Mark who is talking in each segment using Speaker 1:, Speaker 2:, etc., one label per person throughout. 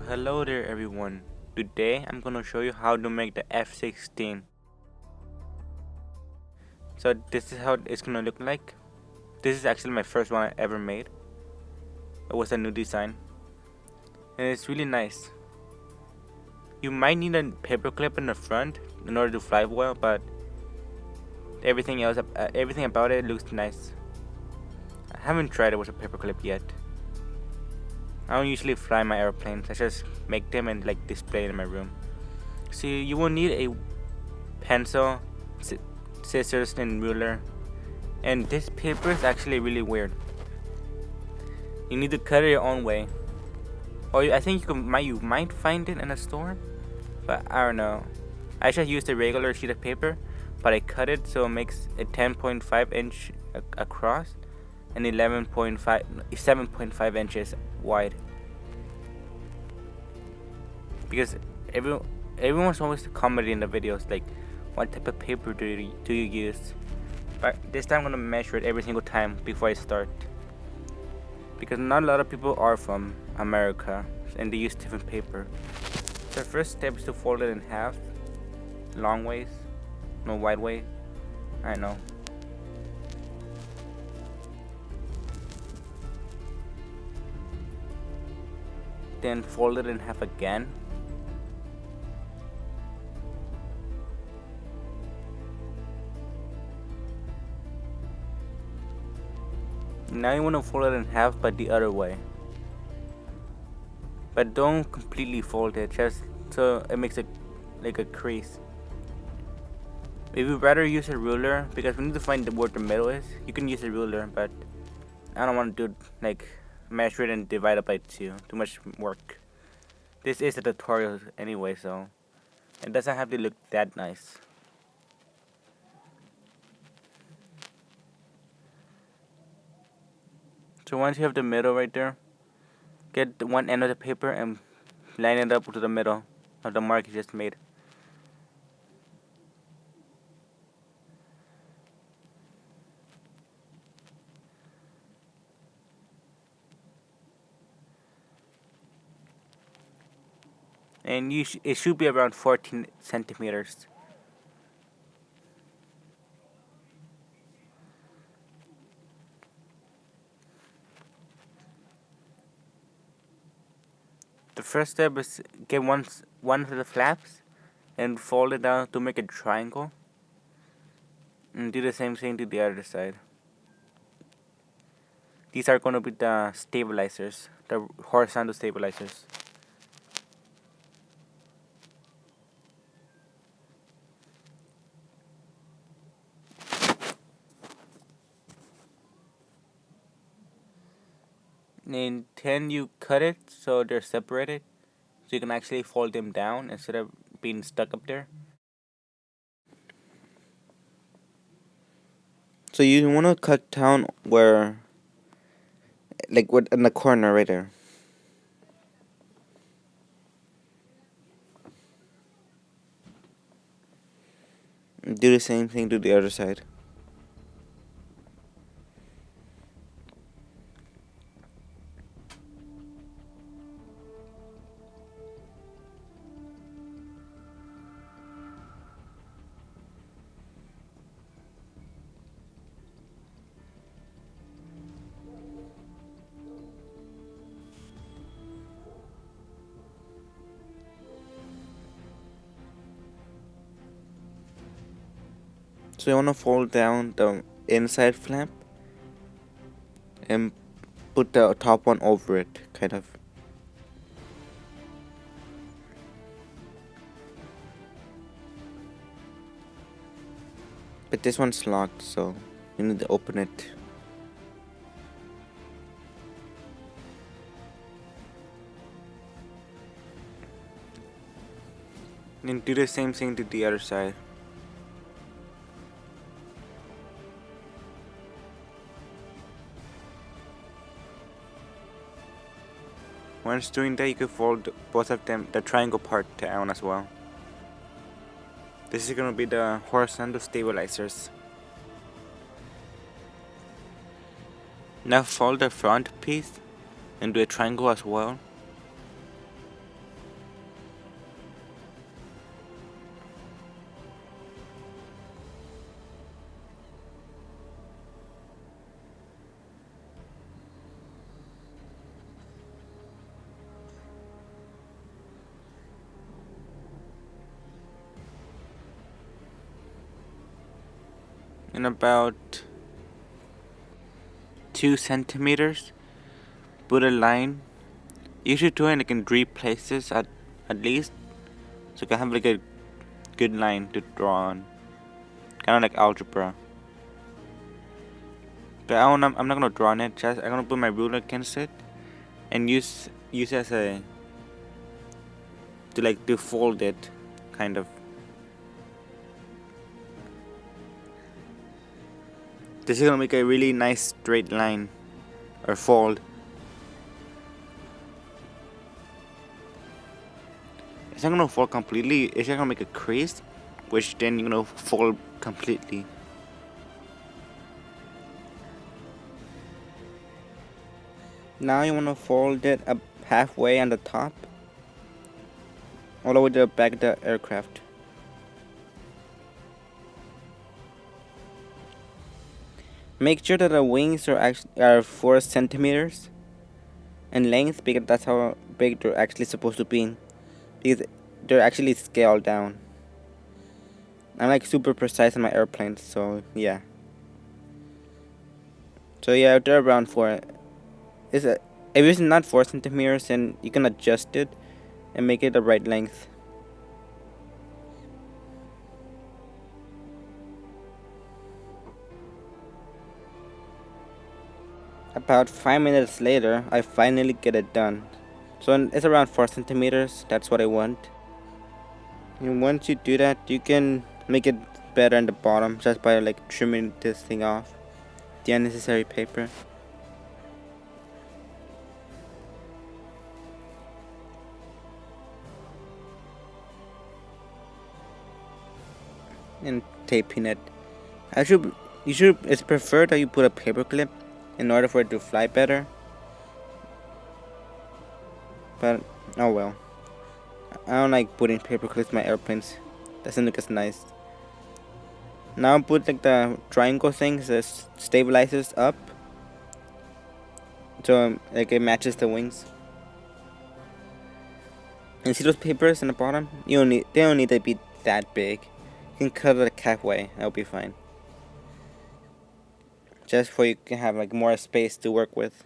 Speaker 1: Hello there everyone. Today I'm gonna show you how to make the F-16. So this is how it's gonna look like. This is actually my first one I ever made. It was a new design. And it's really nice. You might need a paper clip in the front in order to fly well, but everything about it looks nice. I haven't tried it with a paper clip yet. I don't usually fly my airplanes. I just make them and like display it in my room. So you will need a pencil, scissors, and ruler. And this paper is actually really weird. You need to cut it your own way. Or I think you might find it in a store, but I don't know. I just used a regular sheet of paper, but I cut it so it makes a 10.5 inch across and 7.5 inches wide. Because everyone's always commenting in the videos like, what type of paper do you use? But this time I'm gonna measure it every single time before I start. Because not a lot of people are from America and they use different paper. So the first step is to fold it in half, long ways, no wide way. I know. Then fold it in half again. Now you want to fold it in half, but the other way. But don't completely fold it, just so it makes it like a crease. If you'd rather use a ruler, because we need to find where the middle is, you can use a ruler, but I don't want to do like measure it and divide it by 2. Too much work. This is a tutorial anyway, so it doesn't have to look that nice. So once you have the middle right there, get the one end of the paper and line it up to the middle of the mark you just made. And it should be around 14 centimeters. The first step is get one of the flaps and fold it down to make a triangle. And do the same thing to the other side. These are going to be the stabilizers, the horizontal stabilizers. And then you cut it so they're separated, so you can actually fold them down instead of being stuck up there. So you want to cut down where, like, in the corner right there. Do the same thing to the other side. So you want to fold down the inside flap and put the top one over it, kind of. But this one's locked, so you need to open it. And do the same thing to the other side. Once doing that, you can fold both of them, the triangle part down as well. This is going to be the horizontal stabilizers. Now fold the front piece and do a triangle as well. in about 2 centimeters. Put a line. You should do it like in 3 places at least, so you can have like a good line to draw on, kind of like algebra. But I'm not gonna draw on it. Just I'm gonna put my ruler against it and use it as a to fold it, kind of. This is gonna make a really nice straight line or fold. It's not gonna fold completely. It's just gonna make a crease, which then you're gonna fold completely. Now you wanna fold it up halfway on the top, all the way to the back of the aircraft. Make sure that the wings are 4 centimeters in length, because that's how big they're actually supposed to be. Because they're actually scaled down. I'm like super precise on my airplanes, so yeah. So yeah, they're around 4. If it's not 4 centimeters, then you can adjust it and make it the right length. About 5 minutes later, I finally get it done. So it's around 4 centimeters. That's what I want. And once you do that, you can make it better in the bottom just by like trimming this thing off, the unnecessary paper. And taping it. It's preferred that you put a paper clip in order for it to fly better. But oh well. I don't like putting paper clips in my airplanes. Doesn't look as nice. Now I'll put like the triangle things that stabilizes up, so like it matches the wings. And see those papers in the bottom? They don't need to be that big. You can cut it like halfway. That'll be fine. Just so you can have like more space to work with.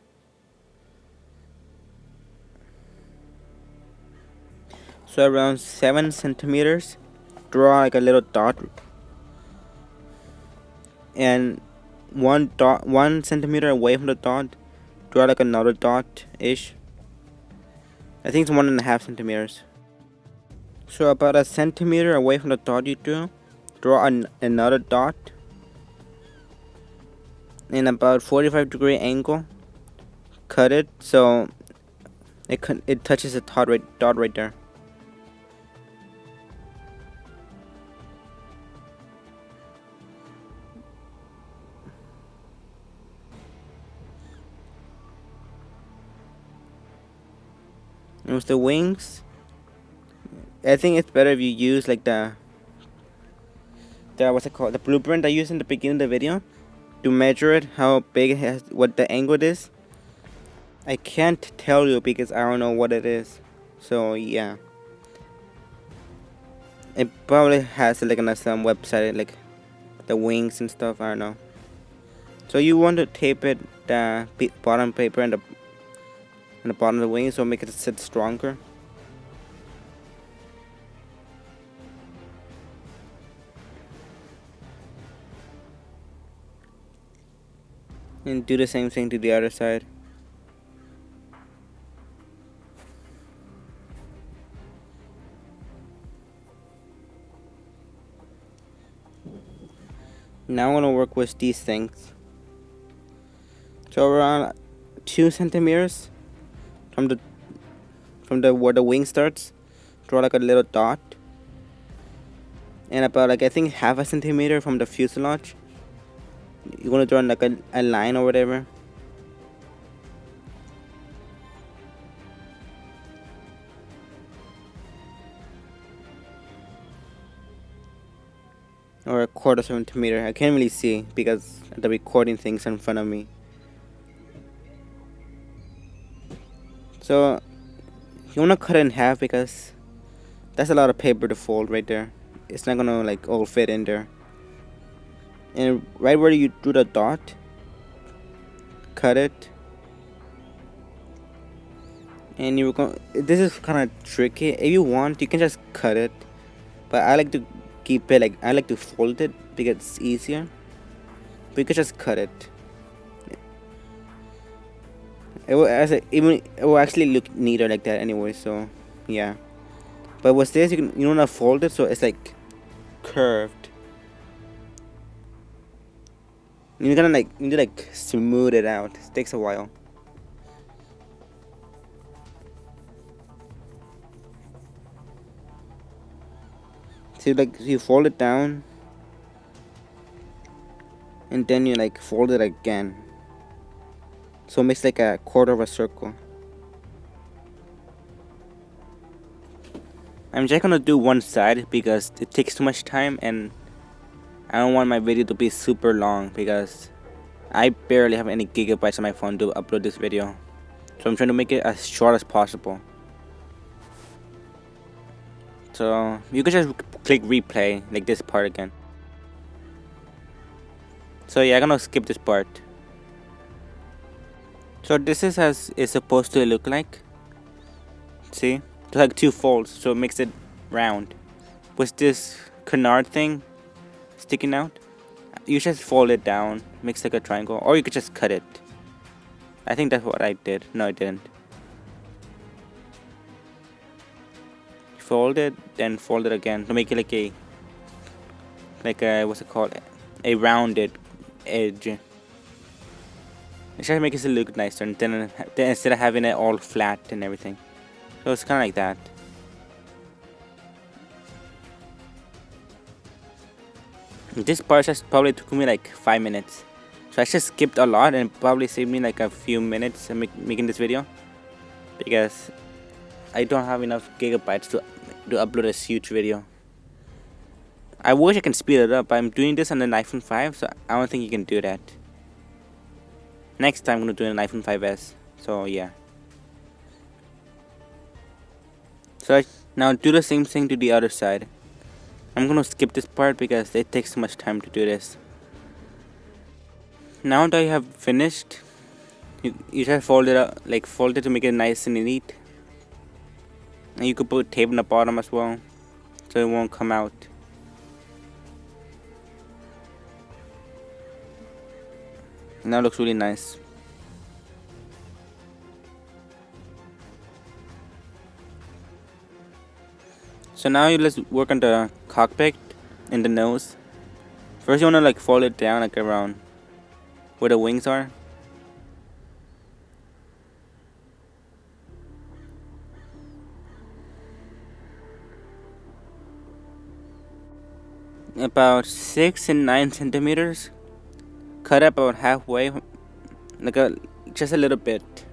Speaker 1: So around 7 centimeters, draw like a little dot, and 1 centimeter away from the dot, draw like another dot ish. I think it's 1.5 centimeters. So about a centimeter away from the dot you draw another dot in about 45-degree angle. Cut it so it touches the dot right there. And with the wings, I think it's better if you use like the what's it called, the blueprint I used in the beginning of the video to measure it, how big it has, what the angle is. I can't tell you because I don't know what it is. So yeah, it probably has like on some website like the wings and stuff. I don't know. So you want to tape it the bottom paper and the bottom of the wing, so make it sit stronger. And do the same thing to the other side. Now I'm gonna work with these things. So around 2 centimeters from the where the wing starts, draw like a little dot, and about like I think 0.5 centimeter from the fuselage, you're gonna draw like a line or whatever. Or a 1/4 centimeter. I can't really see because the recording thing's in front of me. So you wanna cut it in half because that's a lot of paper to fold right there. It's not gonna like all fit in there. and right where you drew the dot, cut it. And you go. This is kind of tricky. If you want, you can just cut it, but I like to keep it like I like to fold it because it's easier. But you can just cut it. It will even it will actually look neater like that anyway. So yeah. But with this, you wanna fold it so it's like curved. You're gonna like you need to like smooth it out. It takes a while. So you fold it down, and then you like fold it again. So it makes like a quarter of a circle. I'm just gonna do one side because it takes too much time and I don't want my video to be super long because I barely have any gigabytes on my phone to upload this video. So I'm trying to make it as short as possible. So you can just click replay like this part again. So yeah, I'm gonna skip this part. So this is as it's supposed to look like. See? It's like two folds, so it makes it round. With this canard thing sticking out, you just fold it down, makes like a triangle, or you could just cut it. I think that's what I did. No, I didn't. Fold it, then fold it again to make it like a what's it called? A rounded edge. It just makes it look nicer, and then instead of having it all flat and everything. So it's kind of like that. This part just probably took me like 5 minutes. So I just skipped a lot and probably saved me like a few minutes making this video. Because I don't have enough gigabytes to upload a huge video. I wish I can speed it up, but I'm doing this on an iPhone 5, so I don't think you can do that. Next time I'm going to do an iPhone 5s. So yeah. So now do the same thing to the other side. I'm gonna skip this part because it takes too much time to do this. Now that you have finished, you just fold it up, like fold it to make it nice and neat. And you could put tape on the bottom as well, so it won't come out. Now it looks really nice. So now let's work on the cockpit and the nose. First you wanna like fold it down like around where the wings are. About 6 and 9 centimeters. Cut about halfway, just a little bit.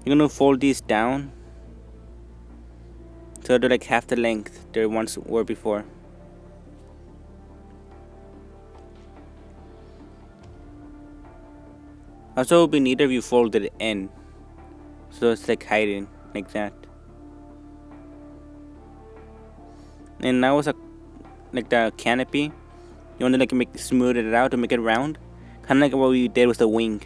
Speaker 1: You're gonna fold these down so they're like half the length they once were before. Also, it would be neater if you folded it in, so it's like hiding like that. And now it's like the canopy. You want to like smooth it out to make it round, kind of like what we did with the wing.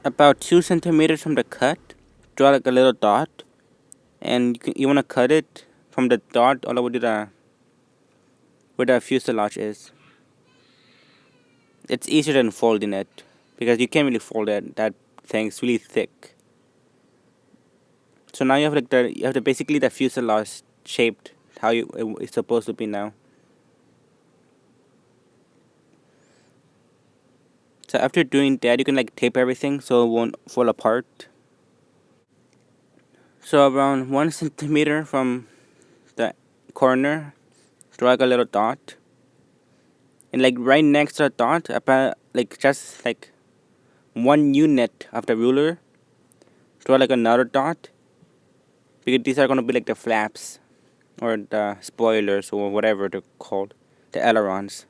Speaker 1: About 2 centimeters from the cut, draw like a little dot, and you want to cut it from the dot all the way to where the fuselage is. It's easier than folding it because you can't really fold it. That thing's really thick. So now you have basically the fuselage shaped how it's supposed to be now. So after doing that, you can like tape everything so it won't fall apart. So around 1 centimeter from the corner, draw like a little dot. And like right next to the dot, about like just like 1 unit of the ruler, draw like another dot. Because these are gonna be like the flaps or the spoilers or whatever they're called. the ailerons.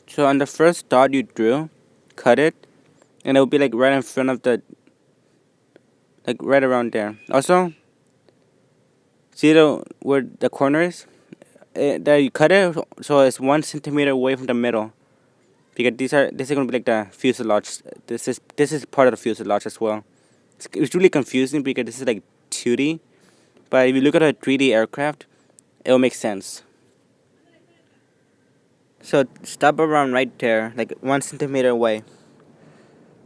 Speaker 1: So on the first dot you drew, cut it, and it will be like right in front of the, like right around there. Also, see where the corner is? There you cut it so it's 1 centimeter away from the middle. Because this is gonna be like the fuselage. This is part of the fuselage as well. It's really confusing because this is like 2D, but if you look at a 3D aircraft, it will make sense. So stop around right there, like 1 centimeter away,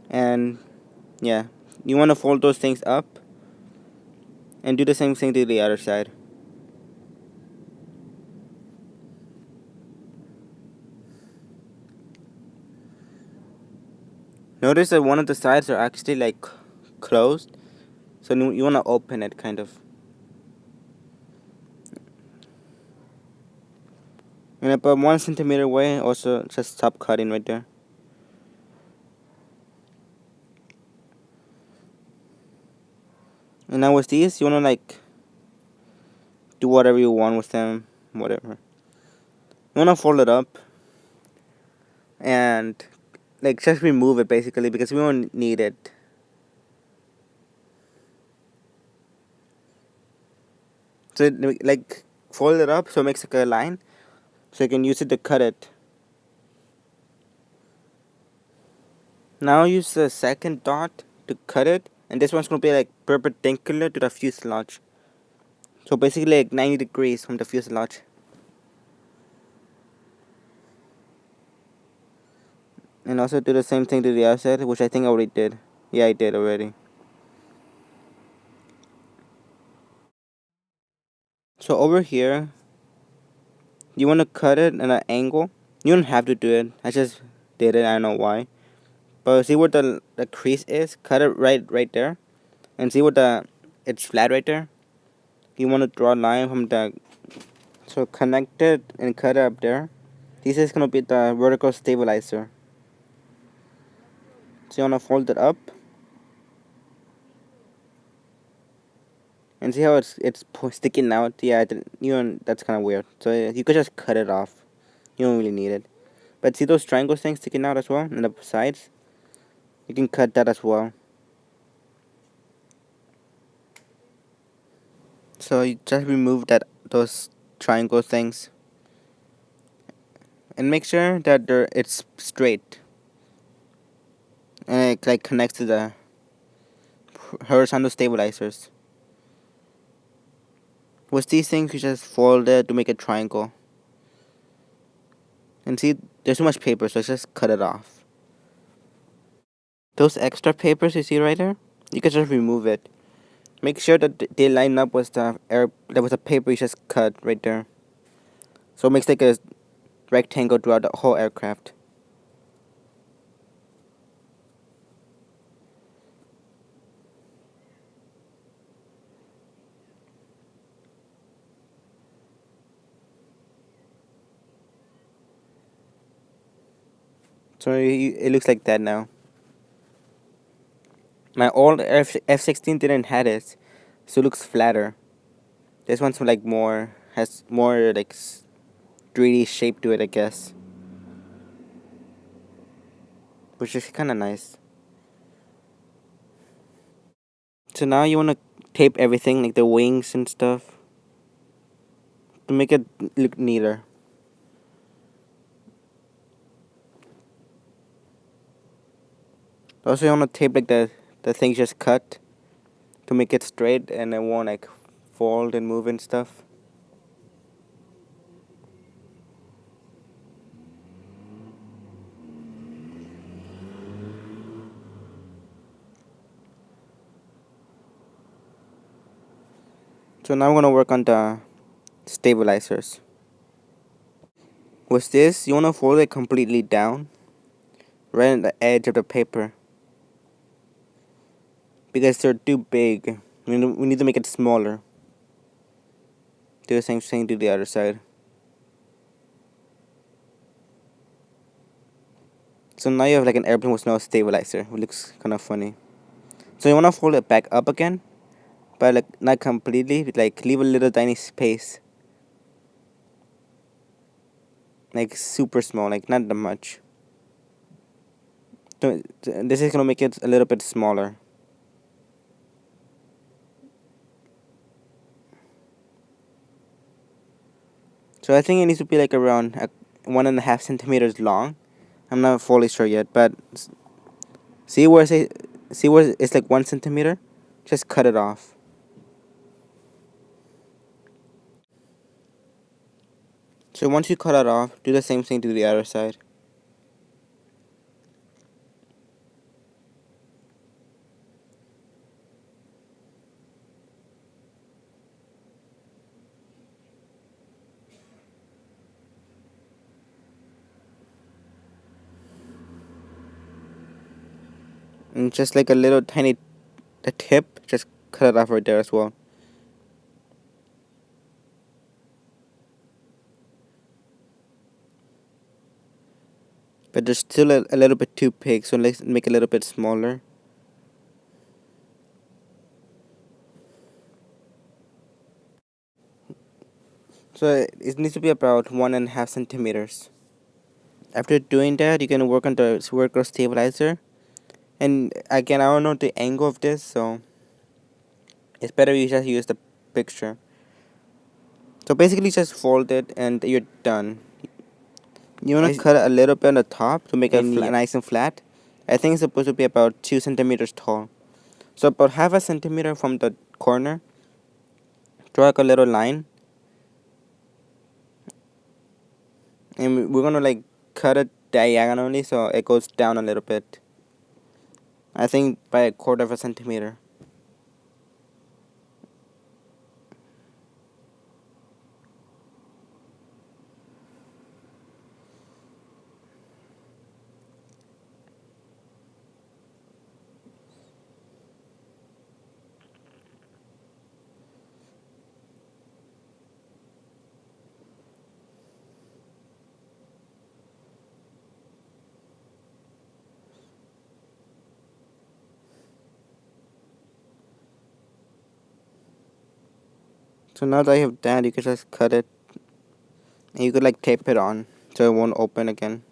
Speaker 1: and yeah, you want to fold those things up and do the same thing to the other side. Notice that one of the sides are actually like closed, so you want to open it kind of. And about 1 centimeter away, also just stop cutting right there. And now with these, you wanna like do whatever you want with them, whatever. You wanna fold it up and like just remove it basically because we won't need it. So like fold it up so it makes like a line, so you can use it to cut it. Now use the second dot to cut it, and this one's gonna be like perpendicular to the fuselage. So basically like 90 degrees from the fuselage. And also do the same thing to the other side, which I think I already did. Yeah, I did already. So over here, you want to cut it at an angle. You don't have to do it. I just did it. I don't know why. But see where the crease is? Cut it right there. And see where it's flat right there? You want to draw a line from the, so connect it and cut it up there. This is going to be the vertical stabilizer. So you want to fold it up. And see how it's sticking out? Yeah, that's kind of weird. So you could just cut it off. You don't really need it. But see those triangle things sticking out as well on the sides? You can cut that as well. So you just remove those triangle things and make sure that it's straight and it like connects to the horizontal stabilizers. With these things, you just fold it to make a triangle. And see, there's too much paper, so just cut it off. Those extra papers you see right there, you can just remove it. Make sure that they line up with the paper you just cut right there. So it makes like a rectangle throughout the whole aircraft. So it looks like that now. My old F-16 didn't have it, so it looks flatter. This one's like has more like 3D shape to it, I guess, which is kind of nice. So now you wanna tape everything, like the wings and stuff, to make it look neater. Also, you wanna tape like the things just cut to make it straight and it won't like fold and move and stuff. So now I'm gonna work on the stabilizers. With this, you wanna fold it completely down, right at the edge of the paper, because they're too big. We need to make it smaller. Do the same thing to the other side. So now you have like an airplane with no stabilizer. It looks kind of funny. So you wanna fold it back up again, but like not completely. Like leave a little tiny space. like super small, like not that much. So this is gonna make it a little bit smaller. So I think it needs to be like around 1.5 centimeters long. I'm not fully sure yet, but see where see where it's like 1 centimeter. Just cut it off. So once you cut it off, do the same thing to the other side. And just like a little tiny the tip, just cut it off right there as well. But there's still a little bit too big, so let's make it a little bit smaller. So it needs to be about 1.5 centimeters. After doing that, you can work on the vertical stabilizer. And again, I don't know the angle of this, so it's better you just use the picture. So basically, just fold it and you're done. You want to cut a little bit on the top to make it nice and flat. I think it's supposed to be about 2 centimeters tall. So about half a centimeter from the corner, draw like a little line, and we're gonna like cut it diagonally so it goes down a little bit. I think by a quarter of a centimeter. So now that you have that, you can just cut it, and you could like tape it on so it won't open again.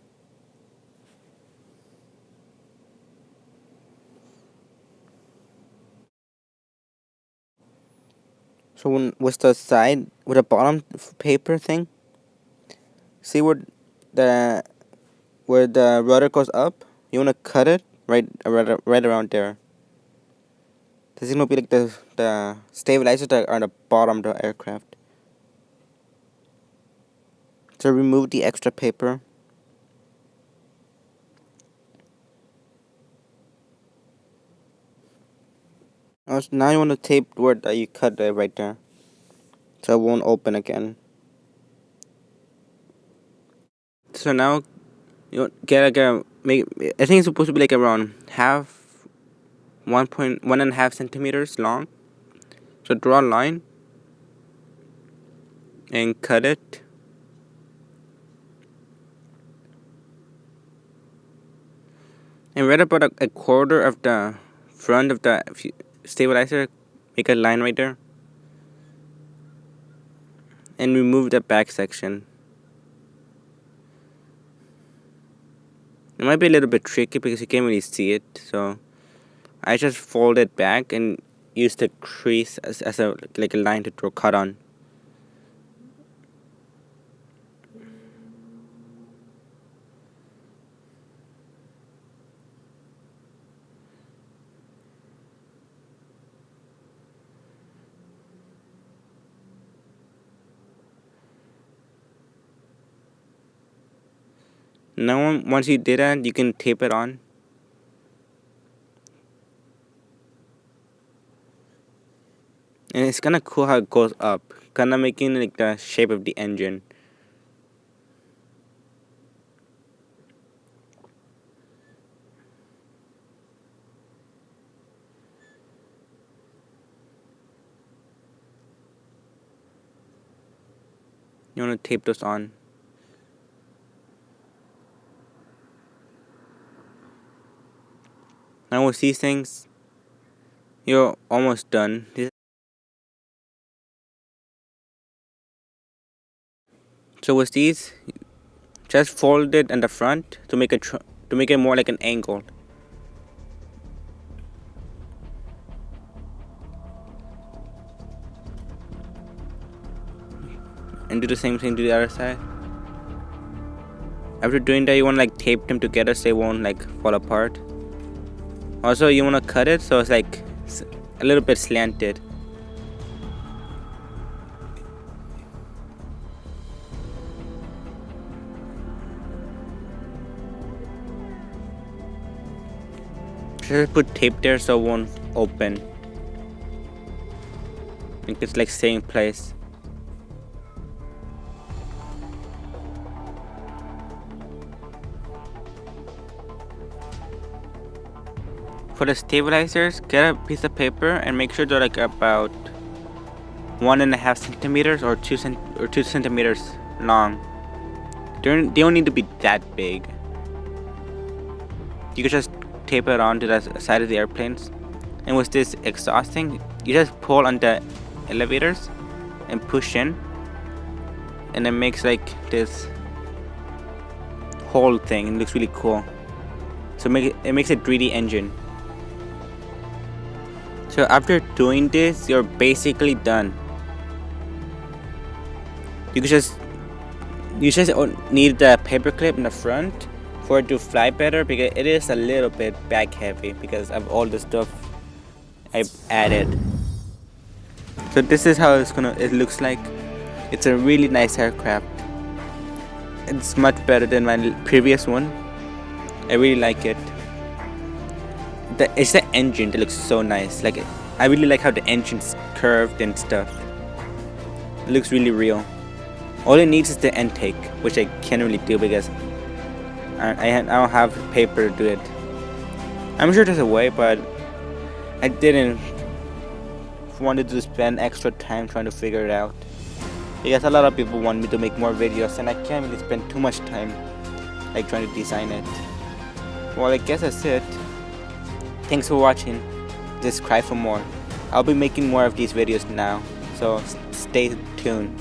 Speaker 1: So when with the side, with the bottom paper thing, see the where the rudder goes up, you wanna cut it right around there. This is gonna be like the stabilizers that are on the bottom of the aircraft. So remove the extra paper. Now you want to tape where that you cut it right there, so it won't open again. So now you get like a make. I think it's supposed to be like around 1.5 centimeters long. So draw a line and cut it. And right about a quarter of the front of the stabilizer, make a line right there. And remove the back section. It might be a little bit tricky because you can't really see it, so I just fold it back and use the crease as a like a line to draw cut on. Now once you did that, you can tape it on. And it's kinda cool how it goes up, kinda making like the shape of the engine. You wanna tape those on. Now with these things, you're almost done. So with these, Just fold it in the front to make it more like an angle. And do the same thing to the other side. After doing that, you want to like tape them together so they won't like fall apart. Also, you want to cut it so it's like a little bit slanted. Just put tape there so it won't open. I think it's like staying in place. For the stabilizers, get a piece of paper and make sure they're like about 1.5 centimeters or 2 centimeters long. They don't need to be that big. You can just tape it onto the side of the airplanes. And with this exhaust thing, you just pull on the elevators and push in, and it makes like this whole thing. It looks really cool. So it makes a 3D engine. So after doing this, you're basically done. You just need the paper clip in the front for it to fly better, because it is a little bit back heavy because of all the stuff I added. So this is how it looks like. It's a really nice aircraft. It's much better than my previous one. I really like it. It's the engine that looks so nice. Like, I really like how the engine's curved and stuff. It looks really real. All it needs is the intake, which I can't really do because I don't have paper to do it. I'm sure there's a way, but I didn't wanted to spend extra time trying to figure it out, because a lot of people want me to make more videos and I can't really spend too much time like trying to design it. Well, I guess that's it. Thanks for watching. Subscribe for more. I'll be making more of these videos now, so stay tuned.